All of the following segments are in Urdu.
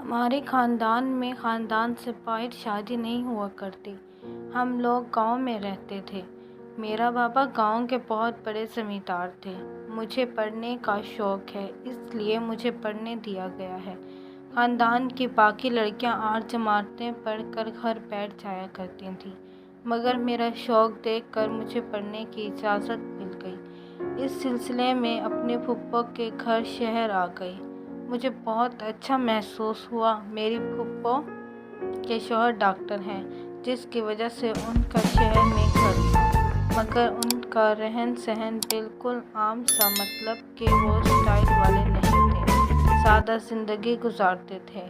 ہمارے خاندان میں خاندان سے باہر شادی نہیں ہوا کرتی۔ ہم لوگ گاؤں میں رہتے تھے۔ میرا بابا گاؤں کے بہت بڑے زمیندار تھے۔ مجھے پڑھنے کا شوق ہے، اس لیے مجھے پڑھنے دیا گیا ہے۔ خاندان کی باقی لڑکیاں 8 جماعتیں پڑھ کر گھر بیٹھ جایا کرتی تھیں، مگر میرا شوق دیکھ کر مجھے پڑھنے کی اجازت مل گئی۔ اس سلسلے میں اپنے پھپھو کے گھر شہر آ گئی۔ مجھے بہت اچھا محسوس ہوا۔ میری پھپھو کے شوہر ڈاکٹر ہیں، جس کی وجہ سے ان کا شہر میں گھر تھا، مگر ان کا رہن سہن بالکل عام سا، مطلب کہ وہ سٹائل والے نہیں تھے، سادہ زندگی گزارتے تھے۔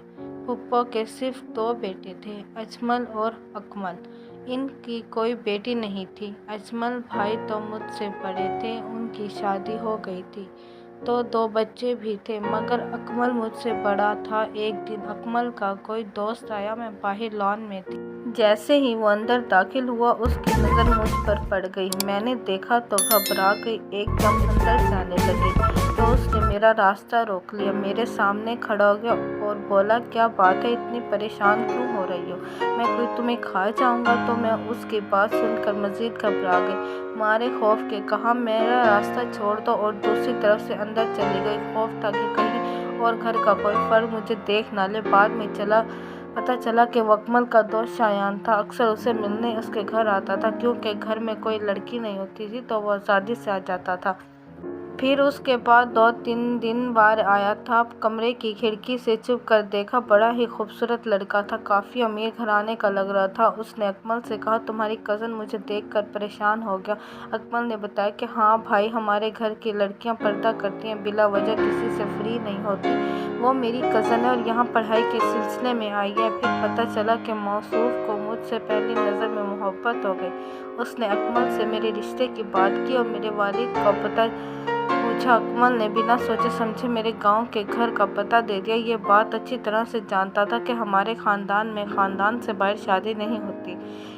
پھپھو کے صرف 2 بیٹے تھے، اجمل اور اکمل۔ ان کی کوئی بیٹی نہیں تھی۔ اجمل بھائی تو مجھ سے بڑے تھے، ان کی شادی ہو گئی تھی تو 2 بچے بھی تھے، مگر اکمل مجھ سے بڑا تھا۔ ایک دن اکمل کا کوئی دوست آیا، میں باہر لان میں تھی۔ جیسے ہی وہ اندر داخل ہوا، اس کی نظر مجھ پر پڑ گئی۔ میں نے دیکھا تو گھبرا گئی، ایک دم اندر جانے لگی تو اس نے میرا راستہ روک لیا، میرے سامنے کھڑا ہو گیا اور بولا، کیا بات ہے، اتنی پریشان کیوں ہو رہی ہو؟ میں کوئی تمہیں کھا جاؤں گا؟ تو میں اس کی بات سن کر مزید گھبرا گئی، مارے خوف کے کہا، میرا راستہ چھوڑ دو، اور دوسری طرف سے اندر چلی گئی۔ خوف تھا کہ کہیں اور گھر کا کوئی فرد مجھے دیکھ نہ لے۔ بعد میں پتہ چلا کہ وہ اکمل کا دوست شایان تھا۔ اکثر اسے ملنے اس کے گھر آتا تھا، کیونکہ گھر میں کوئی لڑکی نہیں ہوتی تھی تو وہ آزادی سے آ جاتا تھا۔ پھر اس کے بعد 2-3 دن بعد آیا تھا۔ کمرے کی کھڑکی سے چھپ کر دیکھا، بڑا ہی خوبصورت لڑکا تھا، کافی امیر گھرانے کا لگ رہا تھا۔ اس نے اکمل سے کہا، تمہاری کزن مجھے دیکھ کر پریشان ہو گیا۔ اکمل نے بتایا کہ ہاں بھائی، ہمارے گھر کی لڑکیاں پردہ کرتی ہیں، بلا وجہ کسی سے فری نہیں ہوتی۔ وہ میری کزن ہے اور یہاں پڑھائی کے سلسلے میں آئی ہے۔ پھر پتہ چلا کہ موصوف کو مجھ سے پہلی نظر میں محبت ہو گئی۔ اس نے اکمل سے میرے رشتے کی بات کی اور میرے والد کا پتہ پوچھا۔ اکمل نے بنا سوچے سمجھے میرے گاؤں کے گھر کا پتہ دے دیا۔ یہ بات اچھی طرح سے جانتا تھا کہ ہمارے خاندان میں خاندان سے باہر شادی نہیں ہوتی۔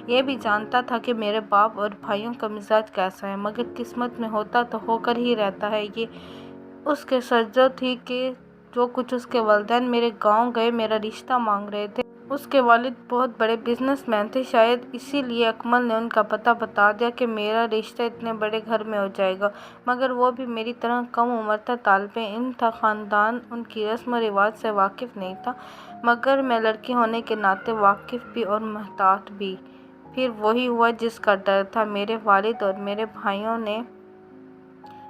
یہ بھی جانتا تھا کہ میرے باپ اور بھائیوں کا مزاج کیسا ہے، مگر قسمت میں ہوتا تو ہو کر ہی رہتا ہے۔ یہ اس کی سرزد تھی کہ جو کچھ اس کے والدین میرے گاؤں گئے میرا رشتہ مانگ رہے تھے۔ اس کے والد بہت بڑے بزنس مین تھے، شاید اسی لیے اکمل نے ان کا پتہ بتا دیا کہ میرا رشتہ اتنے بڑے گھر میں ہو جائے گا، مگر وہ بھی میری طرح کم عمر تھا، طالب علم تھا، خاندان ان کی رسم و رواج سے واقف نہیں تھا، مگر میں لڑکی ہونے کے ناطے واقف بھی اور محتاط بھی۔ پھر وہی ہوا جس کا ڈر تھا۔ میرے والد اور میرے بھائیوں نے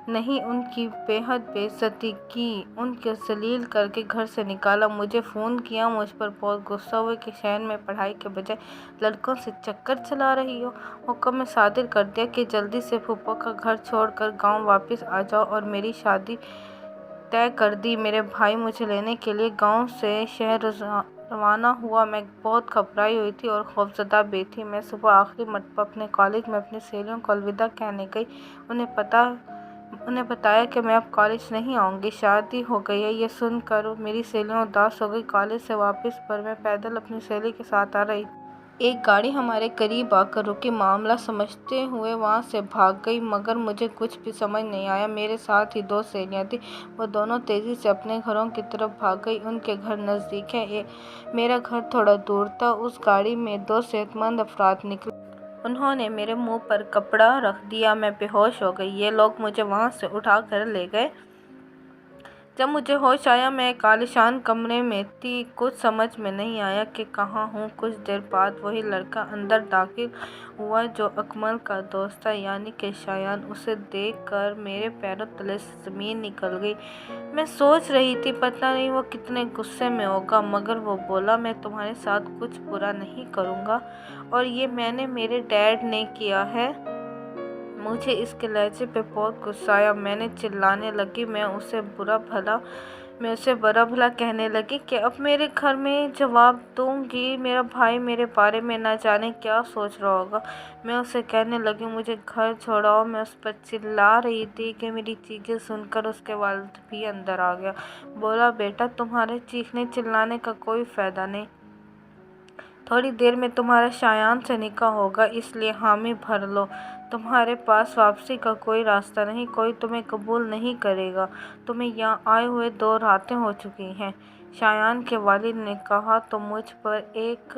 نہیں ان کی بے حد بے عزتی کی، ان کو ذلیل کر کے گھر سے نکالا، مجھے فون کیا، مجھ پر بہت غصہ ہوئے کہ شہر میں پڑھائی کے بجائے لڑکوں سے چکر چلا رہی ہو۔ حکم صادر کر دیا کہ جلدی سے پھپھو کا گھر چھوڑ کر گاؤں واپس آ جاؤ، اور میری شادی طے کر دی۔ میرے بھائی مجھے لینے کے لیے گاؤں سے شہر روانہ ہوا۔ میں بہت گھبرائی ہوئی تھی اور خوفزدہ بھی تھی۔ میں صبح آخری مرتبہ اپنے کالج میں اپنی سہیلیوں کو الوداع کہنے گئی، انہیں بتایا کہ میں اب کالج نہیں آؤں گی، شادی ہو گئی ہے۔ یہ سن کر میری سہیلیاں اداس ہو گئی۔ کالج سے واپس پر میں پیدل اپنی سہیلی کے ساتھ آ رہی تھی۔ ایک گاڑی ہمارے قریب آ کر رکی، معاملہ سمجھتے ہوئے وہاں سے بھاگ گئی، مگر مجھے کچھ بھی سمجھ نہیں آیا۔ میرے ساتھ ہی 2 سہیلیاں تھیں، وہ دونوں تیزی سے اپنے گھروں کی طرف بھاگ گئیں۔ ان کے گھر نزدیک ہیں، میرا گھر تھوڑا دور تھا۔ اس گاڑی میں 2 صحت مند افراد نکلے۔ انہوں نے میرے منہ پر کپڑا رکھ دیا، میں بے ہوش ہو گئی۔ یہ لوگ مجھے وہاں سے اٹھا کر لے گئے۔ جب مجھے ہوش آیا، میں ایک عالیشان کمرے میں تھی، کچھ سمجھ میں نہیں آیا کہ کہاں ہوں۔ کچھ دیر بعد وہی لڑکا اندر داخل ہوا جو اکمل کا دوست تھا، یعنی کہ شایان۔ اسے دیکھ کر میرے پیروں تلے سے زمین نکل گئی۔ میں سوچ رہی تھی پتہ نہیں وہ کتنے غصے میں ہوگا، مگر وہ بولا، میں تمہارے ساتھ کچھ برا نہیں کروں گا، اور یہ میں نے میرے ڈیڈ نے کیا ہے۔ مجھے اس کے لہجے پہ بہت غصہ آیا۔ میں چلانے لگی، میں اسے برا بھلا کہنے لگی کہ اب میرے گھر میں جواب دوں گی، میرا بھائی میرے بارے میں نہ جانے کیا سوچ رہا ہوگا۔ میں اسے کہنے لگی، مجھے گھر چھوڑاؤ۔ میں اس پر چلا رہی تھی کہ میری چیخیں سن کر اس کے والد بھی اندر آ گیا۔ بولا، بیٹا، تمہارے چیخنے چلانے کا کوئی فائدہ نہیں، تھوڑی دیر میں تمہارا شایان سے نکاح ہوگا، اس لیے حامی بھر لو۔ تمہارے پاس واپسی کا کوئی راستہ نہیں، کوئی تمہیں قبول نہیں کرے گا۔ تمہیں یہاں آئے ہوئے 2 راتیں ہو چکی ہیں۔ شایان کے والد نے کہا تو مجھ پر ایک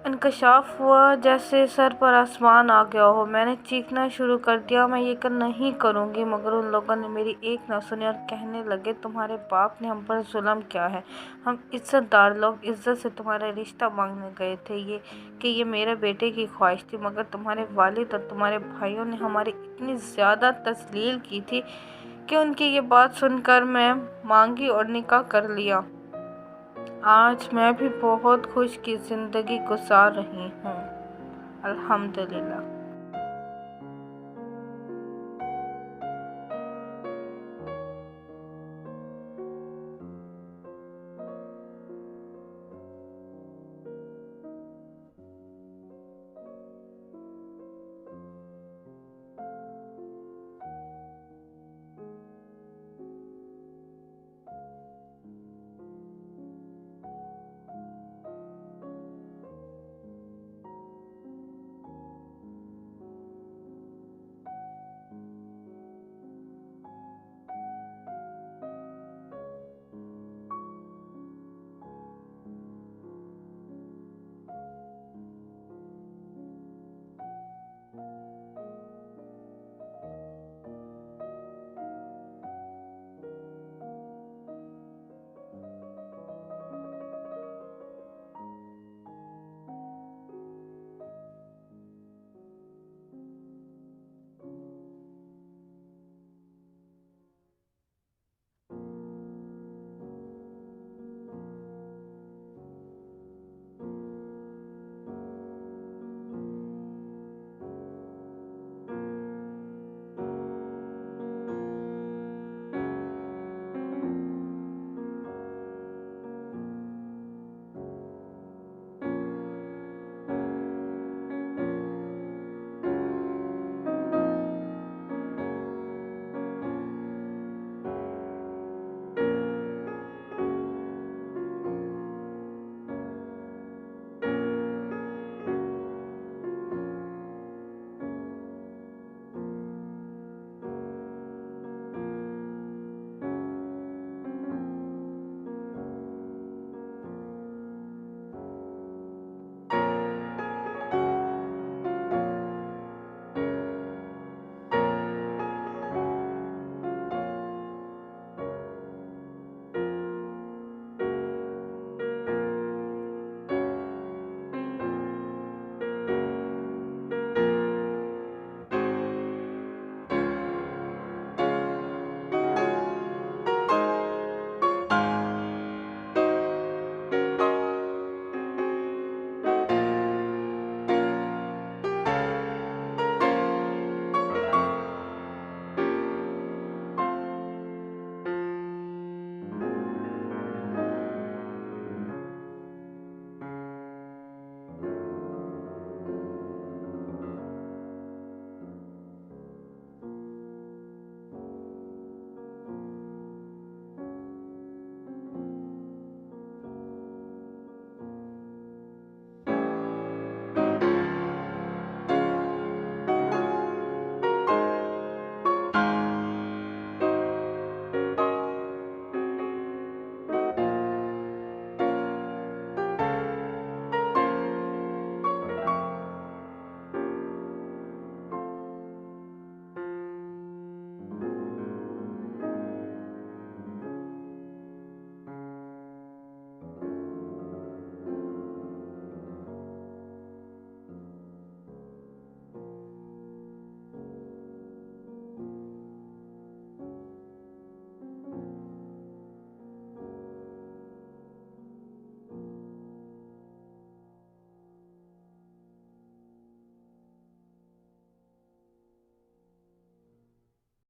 انکشاف ہوا جیسے سر پر آسمان آ گیا ہو۔ میں نے چیخنا شروع کر دیا، میں یہ نہیں کروں گی، مگر ان لوگوں نے میری ایک نہ سنی اور کہنے لگے تمہارے باپ نے ہم پر ظلم کیا ہے، ہم عزت دار لوگ عزت سے تمہارا رشتہ مانگنے گئے تھے کہ یہ میرے بیٹے کی خواہش تھی، مگر تمہارے والد اور تمہارے بھائیوں نے ہماری اتنی زیادہ تذلیل کی تھی کہ ان کی یہ بات سن کر میں مانگی اور نکاح کر لیا۔ آج میں بھی بہت خوش کی زندگی گزار رہی ہوں، الحمدللہ۔